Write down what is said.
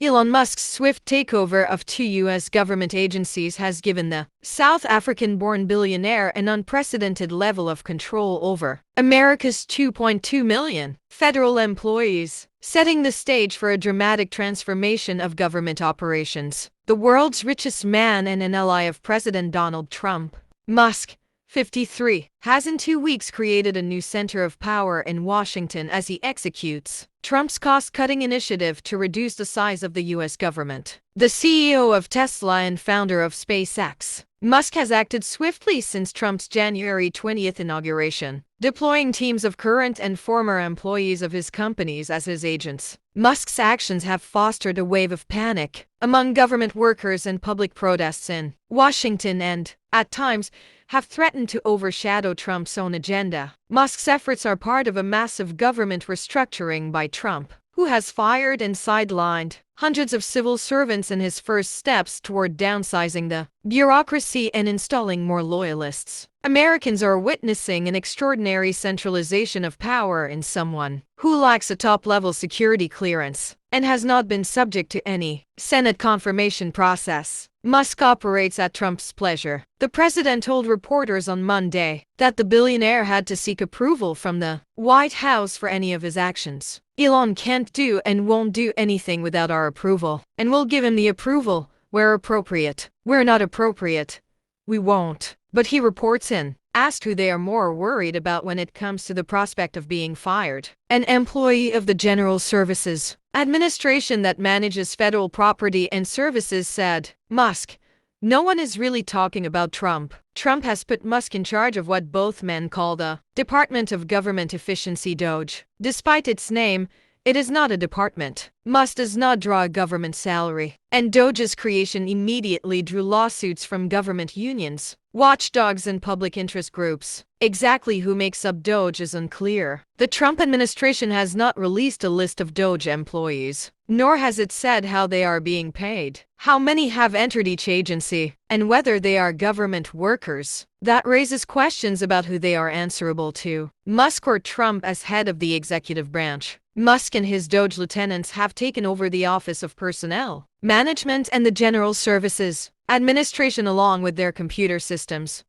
Elon Musk's swift takeover of two U.S. government agencies has given the South African-born billionaire an unprecedented level of control over America's 2.2 million federal employees, setting the stage for a dramatic transformation of government operations. The world's richest man and an ally of President Donald Trump, Musk, 53, has in 2 weeks created a new center of power in Washington as he executes Trump's cost-cutting initiative to reduce the size of the U.S. government. The CEO of Tesla and founder of SpaceX, Musk has acted swiftly since Trump's January 20th inauguration, deploying teams of current and former employees of his companies as his agents. Musk's actions have fostered a wave of panic among government workers and public protests in Washington and, at times, have threatened to overshadow Trump's own agenda. Musk's efforts are part of a massive government restructuring by Trump, who has fired and sidelined hundreds of civil servants in his first steps toward downsizing the bureaucracy and installing more loyalists. Americans are witnessing an extraordinary centralization of power in someone who lacks a top-level security clearance and has not been subject to any Senate confirmation process. Musk operates at Trump's pleasure. The president told reporters on Monday that the billionaire had to seek approval from the White House for any of his actions. Elon can't do and won't do anything without our approval, and we'll give him the approval where appropriate. Where not appropriate, we won't. But he reports in, asked who they are more worried about when it comes to the prospect of being fired. An employee of the General Services Administration that manages federal property and services said, Musk, no one is really talking about Trump. Trump has put Musk in charge of what both men call the Department of Government Efficiency DOGE. Despite its name, it is not a department. Musk does not draw a government salary, and DOGE's creation immediately drew lawsuits from government unions, watchdogs, and public interest groups. Exactly who makes up DOGE is unclear. The Trump administration has not released a list of DOGE employees, nor has it said how they are being paid, how many have entered each agency, and whether they are government workers. That raises questions about who they are answerable to, Musk or Trump as head of the executive branch. Musk and his DOGE lieutenants have taken over the Office of Personnel Management and the General Services Administration along with their computer systems,